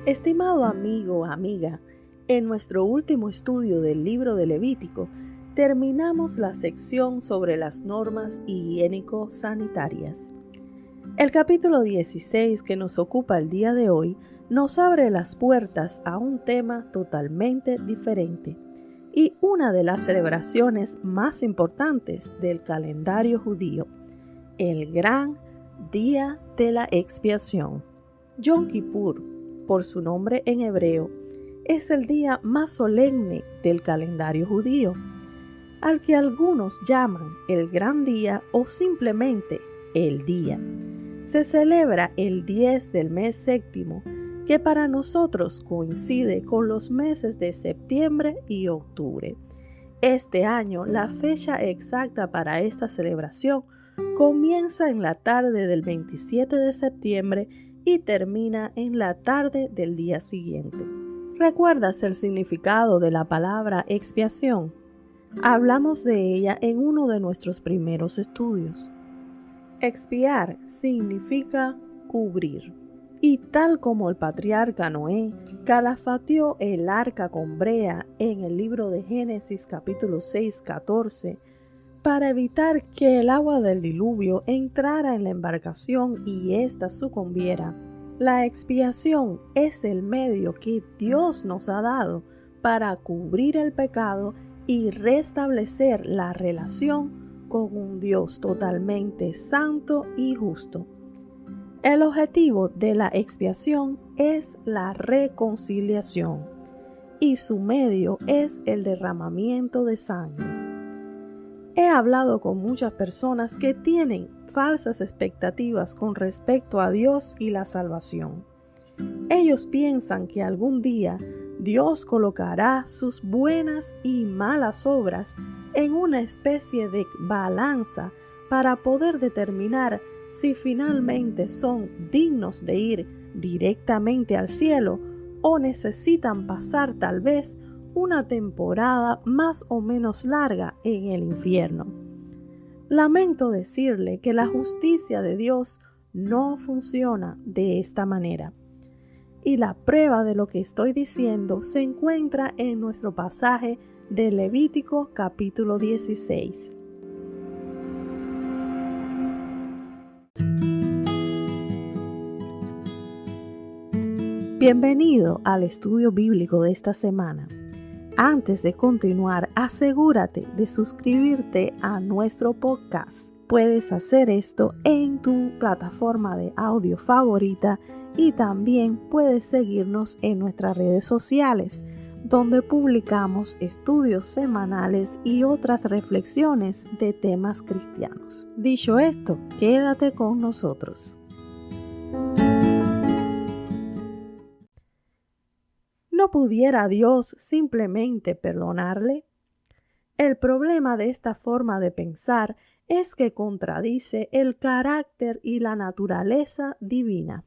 Estimado amigo o amiga, en nuestro último estudio del libro de Levítico, terminamos la sección sobre las normas higiénico-sanitarias. El capítulo 16 que nos ocupa el día de hoy nos abre las puertas a un tema totalmente diferente y una de las celebraciones más importantes del calendario judío, el gran día de la expiación. Yom Kippur, por su nombre en hebreo, es el día más solemne del calendario judío, al que algunos llaman el gran día o simplemente el día. Se celebra el 10 del mes séptimo, que para nosotros coincide con los meses de septiembre y octubre. Este año, la fecha exacta para esta celebración comienza en la tarde del 27 de septiembre y termina en la tarde del día siguiente. ¿Recuerdas el significado de la palabra expiación? Hablamos de ella en uno de nuestros primeros estudios. Expiar significa cubrir. Y tal como el patriarca Noé calafateó el arca con brea en el libro de Génesis capítulo 6:14, para evitar que el agua del diluvio entrara en la embarcación y ésta sucumbiera, la expiación es el medio que Dios nos ha dado para cubrir el pecado y restablecer la relación con un Dios totalmente santo y justo. El objetivo de la expiación es la reconciliación y su medio es el derramamiento de sangre. He hablado con muchas personas que tienen falsas expectativas con respecto a Dios y la salvación. Ellos piensan que algún día Dios colocará sus buenas y malas obras en una especie de balanza para poder determinar si finalmente son dignos de ir directamente al cielo o necesitan pasar tal vez una temporada más o menos larga en el infierno. Lamento decirle que la justicia de Dios no funciona de esta manera. Y la prueba de lo que estoy diciendo se encuentra en nuestro pasaje de Levítico capítulo 16. Bienvenido al estudio bíblico de esta semana. Antes de continuar, asegúrate de suscribirte a nuestro podcast. Puedes hacer esto en tu plataforma de audio favorita y también puedes seguirnos en nuestras redes sociales, donde publicamos estudios semanales y otras reflexiones de temas cristianos. Dicho esto, quédate con nosotros. ¿No pudiera Dios simplemente perdonarle? El problema de esta forma de pensar es que contradice el carácter y la naturaleza divina.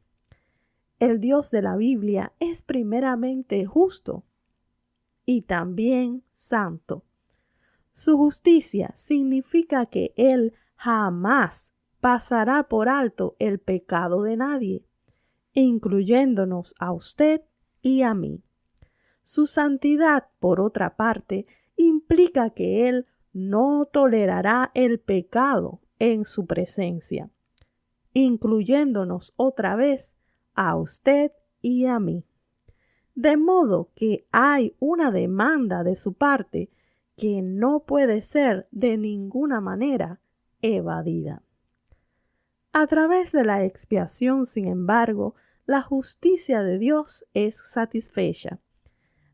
El Dios de la Biblia es primeramente justo y también santo. Su justicia significa que Él jamás pasará por alto el pecado de nadie, incluyéndonos a usted y a mí. Su santidad, por otra parte, implica que Él no tolerará el pecado en su presencia, incluyéndonos otra vez a usted y a mí. De modo que hay una demanda de su parte que no puede ser de ninguna manera evadida. A través de la expiación, sin embargo, la justicia de Dios es satisfecha.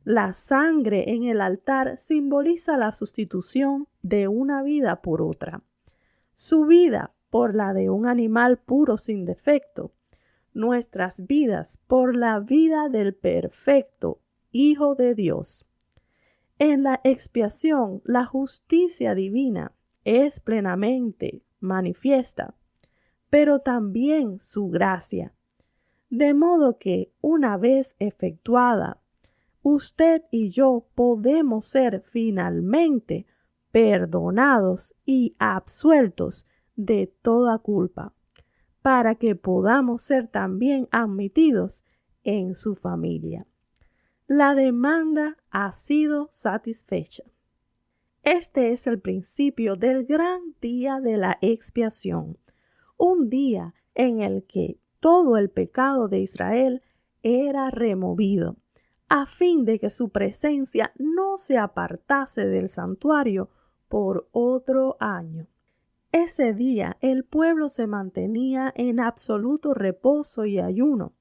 La sangre en el altar simboliza la sustitución de una vida por otra. Su vida por la de un animal puro sin defecto. Nuestras vidas por la vida del perfecto Hijo de Dios. En la expiación, la justicia divina es plenamente manifiesta, pero también su gracia. De modo que, una vez efectuada, usted y yo podemos ser finalmente perdonados y absueltos de toda culpa, para que podamos ser también admitidos en su familia. La demanda ha sido satisfecha. Este es el principio del gran día de la expiación, un día en el que todo el pecado de Israel era removido, a fin de que su presencia no se apartase del santuario por otro año. Ese día el pueblo se mantenía en absoluto reposo y ayuno,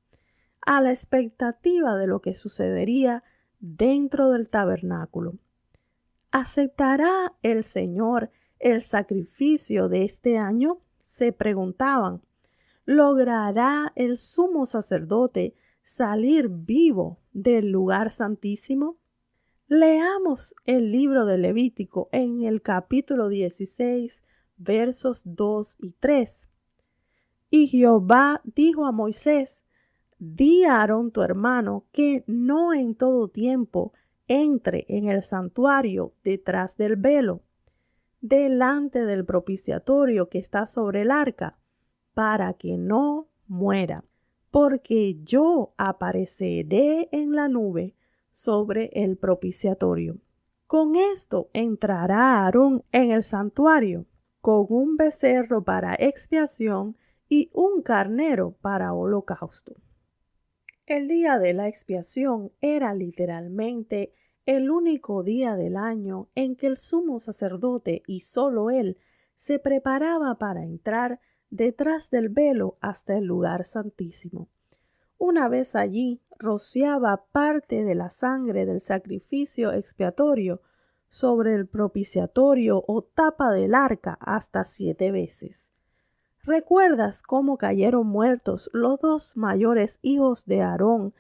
a la expectativa de lo que sucedería dentro del tabernáculo. ¿Aceptará el Señor el sacrificio de este año?, se preguntaban. ¿Logrará el sumo sacerdote salir vivo del lugar santísimo? Leamos el libro de Levítico en el capítulo 16, versos 2 y 3. Y Jehová dijo a Moisés: Di a Aarón tu hermano que no en todo tiempo entre en el santuario detrás del velo, delante del propiciatorio que está sobre el arca, para que no muera, porque yo apareceré en la nube sobre el propiciatorio. Con esto entrará Aarón en el santuario, con un becerro para expiación y un carnero para holocausto. El día de la expiación era literalmente el único día del año en que el sumo sacerdote, y solo él, se preparaba para entrar detrás del velo hasta el lugar santísimo. Una vez allí, rociaba parte de la sangre del sacrificio expiatorio sobre el propiciatorio o tapa del arca hasta 7 veces. ¿Recuerdas cómo cayeron muertos los 2 mayores hijos de Aarón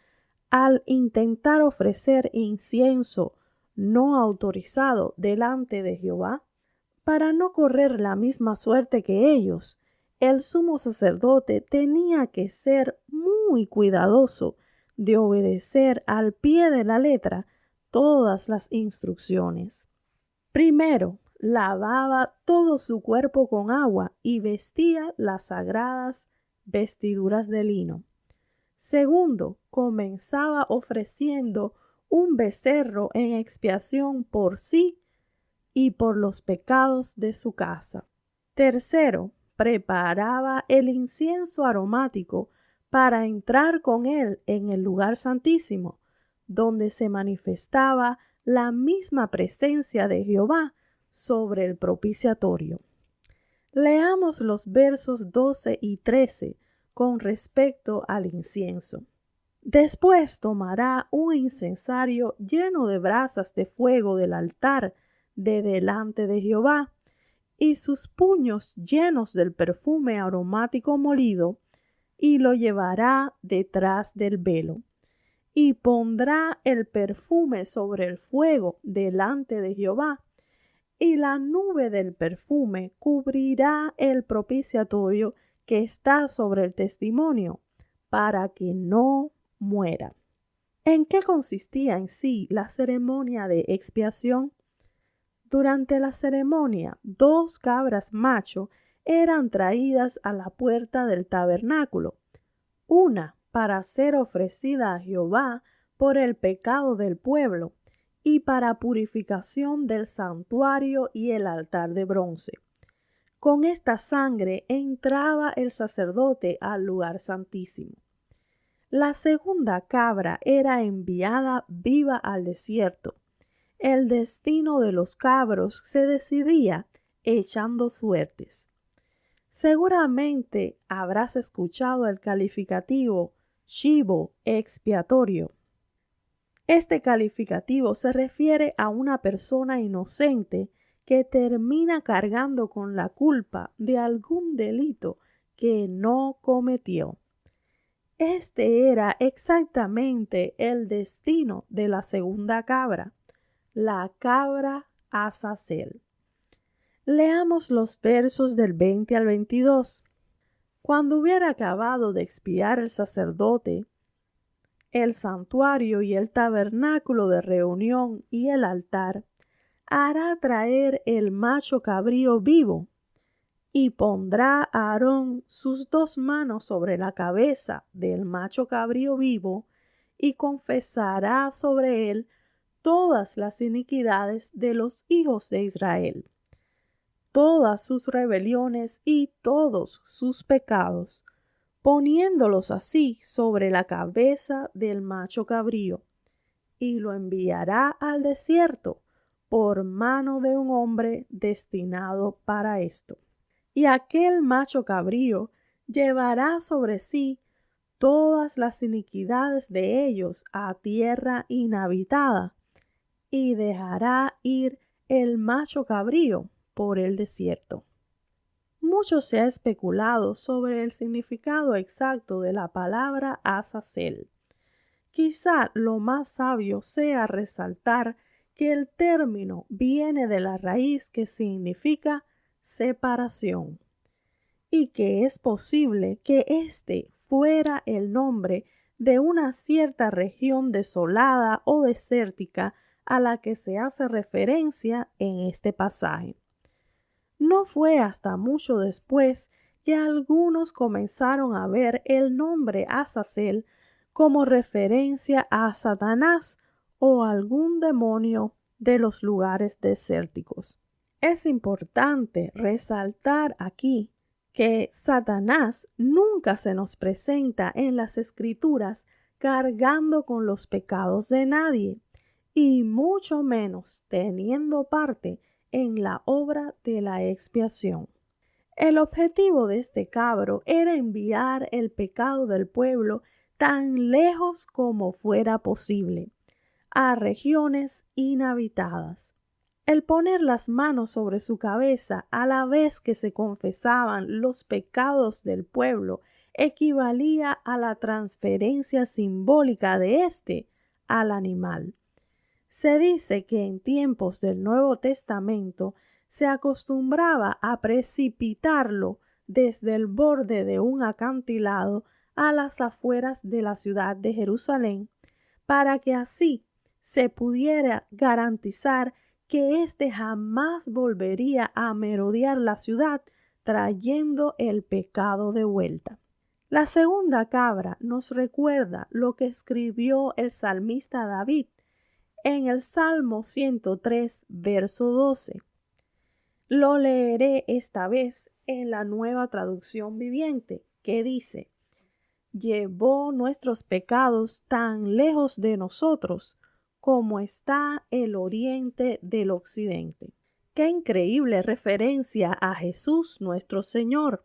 al intentar ofrecer incienso no autorizado delante de Jehová? Para no correr la misma suerte que ellos, el sumo sacerdote tenía que ser muy cuidadoso de obedecer al pie de la letra todas las instrucciones. Primero, lavaba todo su cuerpo con agua y vestía las sagradas vestiduras de lino. Segundo, comenzaba ofreciendo un becerro en expiación por sí y por los pecados de su casa. Tercero, preparaba el incienso aromático para entrar con él en el lugar santísimo, donde se manifestaba la misma presencia de Jehová sobre el propiciatorio. Leamos los versos 12 y 13 con respecto al incienso. Después tomará un incensario lleno de brasas de fuego del altar de delante de Jehová, y sus puños llenos del perfume aromático molido, y lo llevará detrás del velo, y pondrá el perfume sobre el fuego delante de Jehová, y la nube del perfume cubrirá el propiciatorio que está sobre el testimonio, para que no muera. ¿En qué consistía en sí la ceremonia de expiación? Durante la ceremonia, 2 cabras macho eran traídas a la puerta del tabernáculo, una para ser ofrecida a Jehová por el pecado del pueblo y para purificación del santuario y el altar de bronce. Con esta sangre entraba el sacerdote al lugar santísimo. La segunda cabra era enviada viva al desierto. El destino de los cabros se decidía echando suertes. Seguramente habrás escuchado el calificativo chivo expiatorio. Este calificativo se refiere a una persona inocente que termina cargando con la culpa de algún delito que no cometió. Este era exactamente el destino de la segunda cabra, la cabra Azazel. Leamos los versos del 20 al 22. Cuando hubiera acabado de expiar el sacerdote, el santuario y el tabernáculo de reunión y el altar, hará traer el macho cabrío vivo, y pondrá a Aarón sus 2 manos sobre la cabeza del macho cabrío vivo y confesará sobre él todas las iniquidades de los hijos de Israel, todas sus rebeliones y todos sus pecados, poniéndolos así sobre la cabeza del macho cabrío, y lo enviará al desierto por mano de un hombre destinado para esto. Y aquel macho cabrío llevará sobre sí todas las iniquidades de ellos a tierra inhabitada, y dejará ir el macho cabrío por el desierto. Mucho se ha especulado sobre el significado exacto de la palabra Azazel. Quizá lo más sabio sea resaltar que el término viene de la raíz que significa separación, y que es posible que este fuera el nombre de una cierta región desolada o desértica a la que se hace referencia en este pasaje. No fue hasta mucho después que algunos comenzaron a ver el nombre Azazel como referencia a Satanás o algún demonio de los lugares desérticos. Es importante resaltar aquí que Satanás nunca se nos presenta en las Escrituras cargando con los pecados de nadie, y mucho menos teniendo parte en la obra de la expiación. El objetivo de este cabro era enviar el pecado del pueblo tan lejos como fuera posible, a regiones inhabitadas. El poner las manos sobre su cabeza a la vez que se confesaban los pecados del pueblo equivalía a la transferencia simbólica de éste al animal. Se dice que en tiempos del Nuevo Testamento se acostumbraba a precipitarlo desde el borde de un acantilado a las afueras de la ciudad de Jerusalén, para que así se pudiera garantizar que éste jamás volvería a merodear la ciudad trayendo el pecado de vuelta. La segunda cabra nos recuerda lo que escribió el salmista David en el Salmo 103, verso 12. Lo leeré esta vez en la Nueva Traducción Viviente, que dice: llevó nuestros pecados tan lejos de nosotros como está el oriente del occidente. ¡Qué increíble referencia a Jesús nuestro Señor!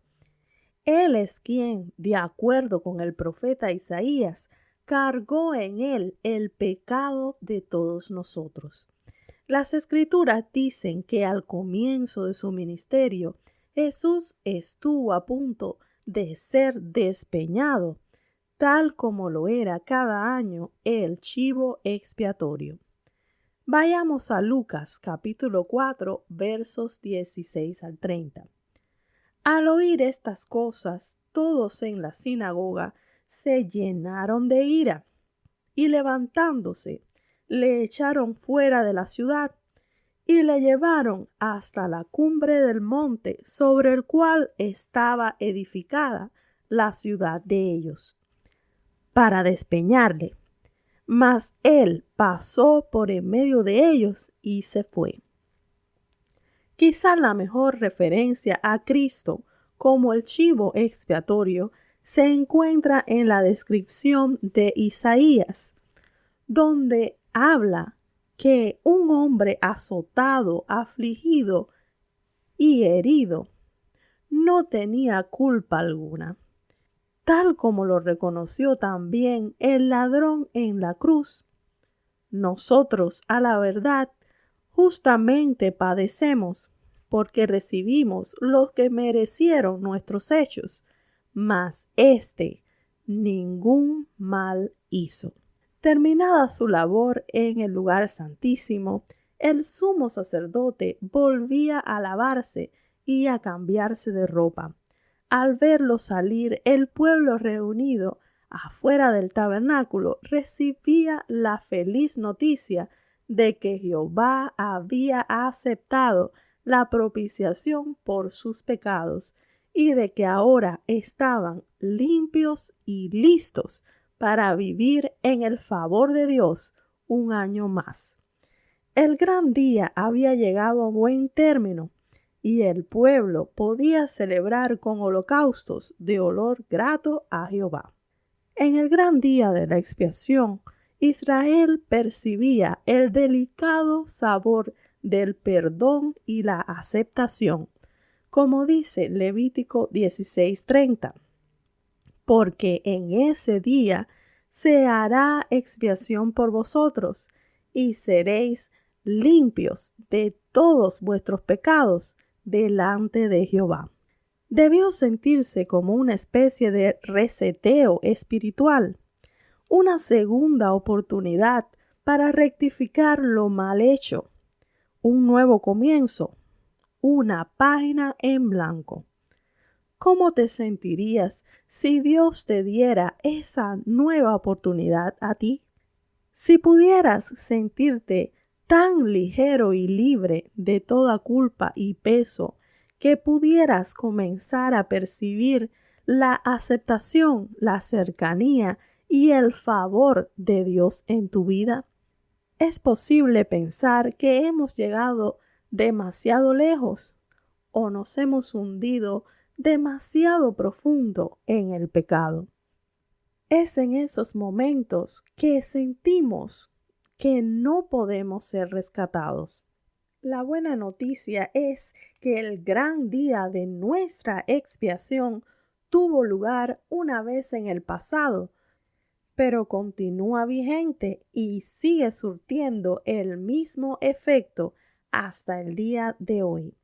Él es quien, de acuerdo con el profeta Isaías, cargó en él el pecado de todos nosotros. Las Escrituras dicen que al comienzo de su ministerio, Jesús estuvo a punto de ser despeñado, tal como lo era cada año el chivo expiatorio. Vayamos a Lucas capítulo 4, versos 16 al 30. Al oír estas cosas, todos en la sinagoga se llenaron de ira, y levantándose, le echaron fuera de la ciudad y le llevaron hasta la cumbre del monte sobre el cual estaba edificada la ciudad de ellos, para despeñarle. Mas él pasó por en medio de ellos y se fue. Quizá la mejor referencia a Cristo como el chivo expiatorio se encuentra en la descripción de Isaías, donde habla que un hombre azotado, afligido y herido no tenía culpa alguna, tal como lo reconoció también el ladrón en la cruz. Nosotros, a la verdad, justamente padecemos porque recibimos lo que merecieron nuestros hechos, mas éste ningún mal hizo. Terminada su labor en el lugar santísimo, el sumo sacerdote volvía a lavarse y a cambiarse de ropa. Al verlo salir, el pueblo reunido afuera del tabernáculo recibía la feliz noticia de que Jehová había aceptado la propiciación por sus pecados y de que ahora estaban limpios y listos para vivir en el favor de Dios un año más. El gran día había llegado a buen término y el pueblo podía celebrar con holocaustos de olor grato a Jehová. En el gran día de la expiación, Israel percibía el delicado sabor del perdón y la aceptación, como dice Levítico 16:30, porque en ese día se hará expiación por vosotros y seréis limpios de todos vuestros pecados delante de Jehová. Debió sentirse como una especie de reseteo espiritual, una segunda oportunidad para rectificar lo mal hecho, un nuevo comienzo, una página en blanco. ¿Cómo te sentirías si Dios te diera esa nueva oportunidad a ti? Si pudieras sentirte tan ligero y libre de toda culpa y peso que pudieras comenzar a percibir la aceptación, la cercanía y el favor de Dios en tu vida. Es posible pensar que hemos llegado demasiado lejos o nos hemos hundido demasiado profundo en el pecado. Es en esos momentos que sentimos que no podemos ser rescatados. La buena noticia es que el gran día de nuestra expiación tuvo lugar una vez en el pasado, pero continúa vigente y sigue surtiendo el mismo efecto hasta el día de hoy.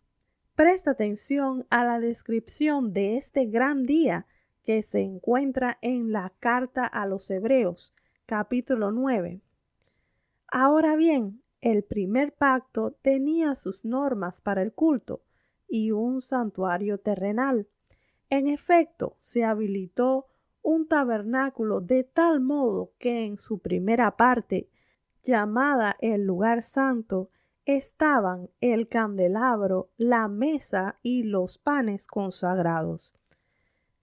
Presta atención a la descripción de este gran día que se encuentra en la carta a los Hebreos, capítulo 9. Ahora bien, el primer pacto tenía sus normas para el culto y un santuario terrenal. En efecto, se habilitó un tabernáculo de tal modo que en su primera parte, llamada el lugar santo, estaban el candelabro, la mesa y los panes consagrados.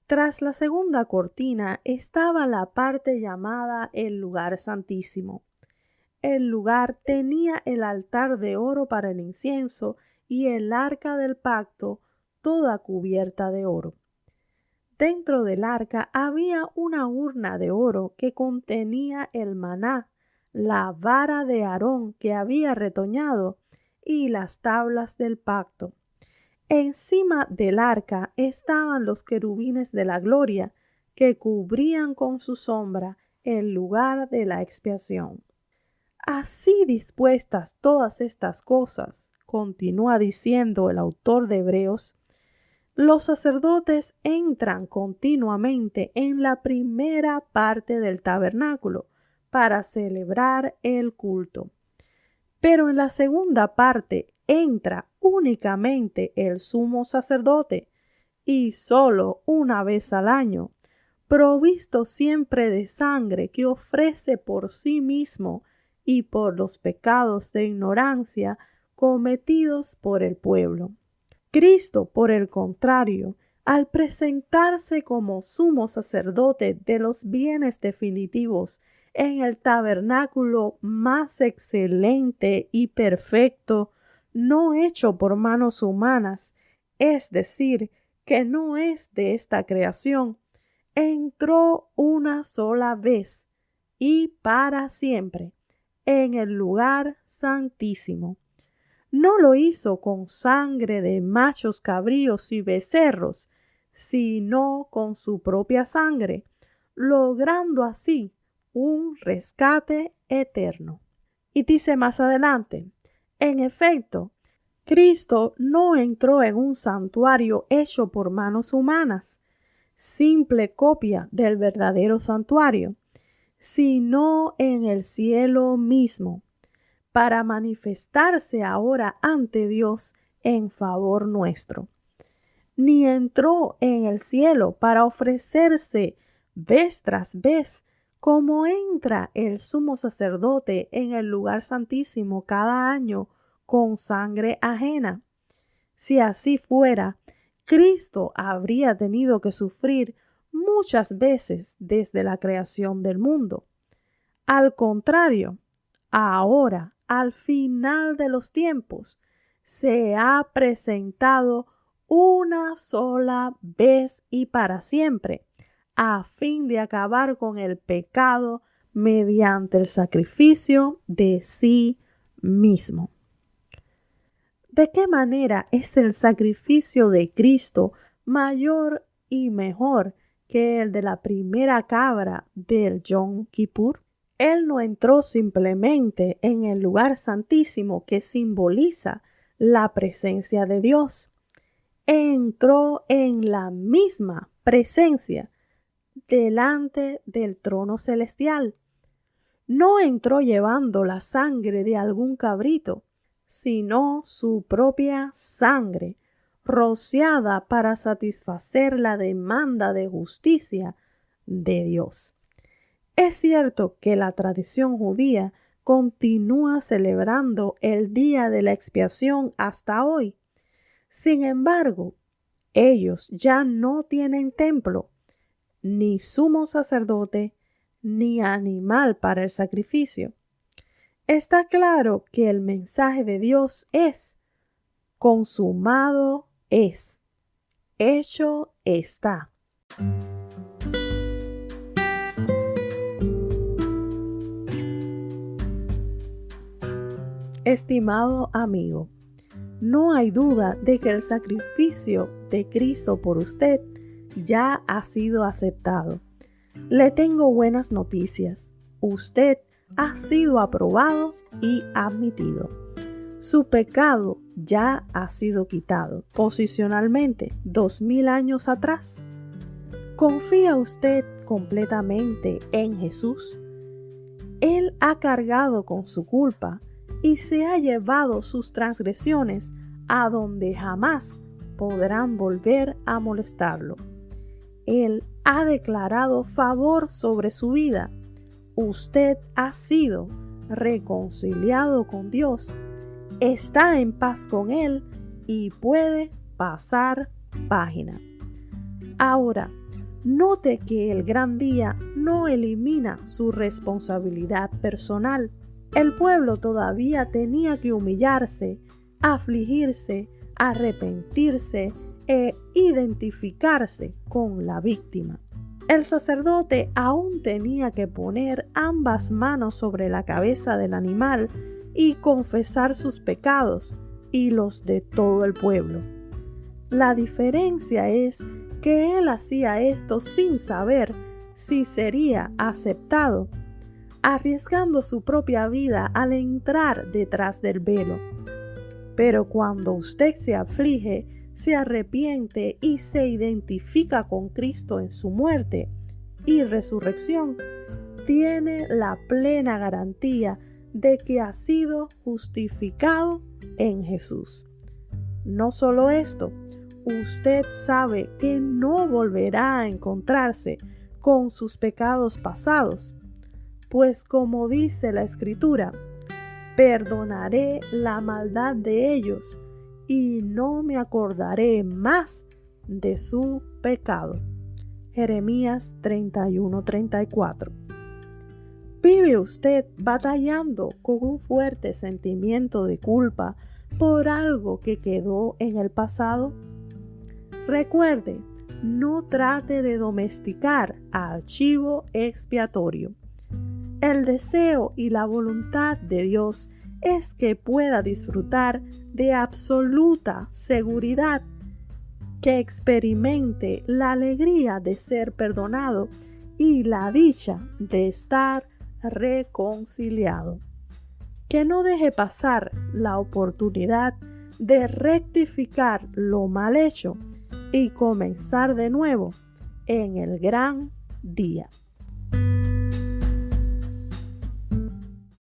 Tras la segunda cortina estaba la parte llamada el lugar santísimo. El lugar tenía el altar de oro para el incienso y el arca del pacto, toda cubierta de oro. Dentro del arca había una urna de oro que contenía el maná, la vara de Aarón que había retoñado y las tablas del pacto. Encima del arca estaban los querubines de la gloria que cubrían con su sombra el lugar de la expiación. Así dispuestas todas estas cosas, continúa diciendo el autor de Hebreos, los sacerdotes entran continuamente en la primera parte del tabernáculo para celebrar el culto. Pero en la segunda parte entra únicamente el sumo sacerdote y solo una vez al año, provisto siempre de sangre que ofrece por sí mismo y por los pecados de ignorancia cometidos por el pueblo. Cristo, por el contrario, al presentarse como sumo sacerdote de los bienes definitivos en el tabernáculo más excelente y perfecto, no hecho por manos humanas, es decir, que no es de esta creación, entró una sola vez y para siempre en el lugar santísimo. No lo hizo con sangre de machos cabríos y becerros, sino con su propia sangre, logrando así un rescate eterno. Y dice más adelante, en efecto, Cristo no entró en un santuario hecho por manos humanas, simple copia del verdadero santuario, sino en el cielo mismo, para manifestarse ahora ante Dios en favor nuestro. Ni entró en el cielo para ofrecerse vez tras vez, como entra el sumo sacerdote en el lugar santísimo cada año con sangre ajena. Si así fuera, Cristo habría tenido que sufrir muchas veces desde la creación del mundo. Al contrario, ahora, al final de los tiempos, se ha presentado una sola vez y para siempre, a fin de acabar con el pecado mediante el sacrificio de sí mismo. ¿De qué manera es el sacrificio de Cristo mayor y mejor que el de la primera cabra del Yom Kippur? Él no entró simplemente en el lugar santísimo que simboliza la presencia de Dios. Entró en la misma presencia delante del trono celestial. No entró llevando la sangre de algún cabrito, sino su propia sangre, rociada para satisfacer la demanda de justicia de Dios. Es cierto que la tradición judía continúa celebrando el día de la expiación hasta hoy. Sin embargo, ellos ya no tienen templo, ni sumo sacerdote, ni animal para el sacrificio. Está claro que el mensaje de Dios es: consumado es, hecho está. Estimado amigo, no hay duda de que el sacrificio de Cristo por usted ya ha sido aceptado. Le tengo buenas noticias. Usted ha sido aprobado y admitido. Su pecado ya ha sido quitado posicionalmente 2000 años atrás. ¿Confía usted completamente en Jesús? Él ha cargado con su culpa y se ha llevado sus transgresiones a donde jamás podrán volver a molestarlo. Él ha declarado favor sobre su vida. Usted ha sido reconciliado con Dios, está en paz con Él y puede pasar página. Ahora, note que el gran día no elimina su responsabilidad personal. El pueblo todavía tenía que humillarse, afligirse, arrepentirse e identificarse con la víctima. El sacerdote aún tenía que poner ambas manos sobre la cabeza del animal y confesar sus pecados y los de todo el pueblo. La diferencia es que él hacía esto sin saber si sería aceptado, arriesgando su propia vida al entrar detrás del velo. Pero cuando usted se aflige, se arrepiente y se identifica con Cristo en su muerte y resurrección, tiene la plena garantía de que ha sido justificado en Jesús. No solo esto, usted sabe que no volverá a encontrarse con sus pecados pasados, pues como dice la Escritura, perdonaré la maldad de ellos y no me acordaré más de su pecado. Jeremías 31:34. ¿Vive usted batallando con un fuerte sentimiento de culpa por algo que quedó en el pasado? Recuerde, no trate de domesticar al chivo expiatorio. El deseo y la voluntad de Dios es que pueda disfrutar de absoluta seguridad, que experimente la alegría de ser perdonado y la dicha de estar reconciliado. Que no deje pasar la oportunidad de rectificar lo mal hecho y comenzar de nuevo en el gran día.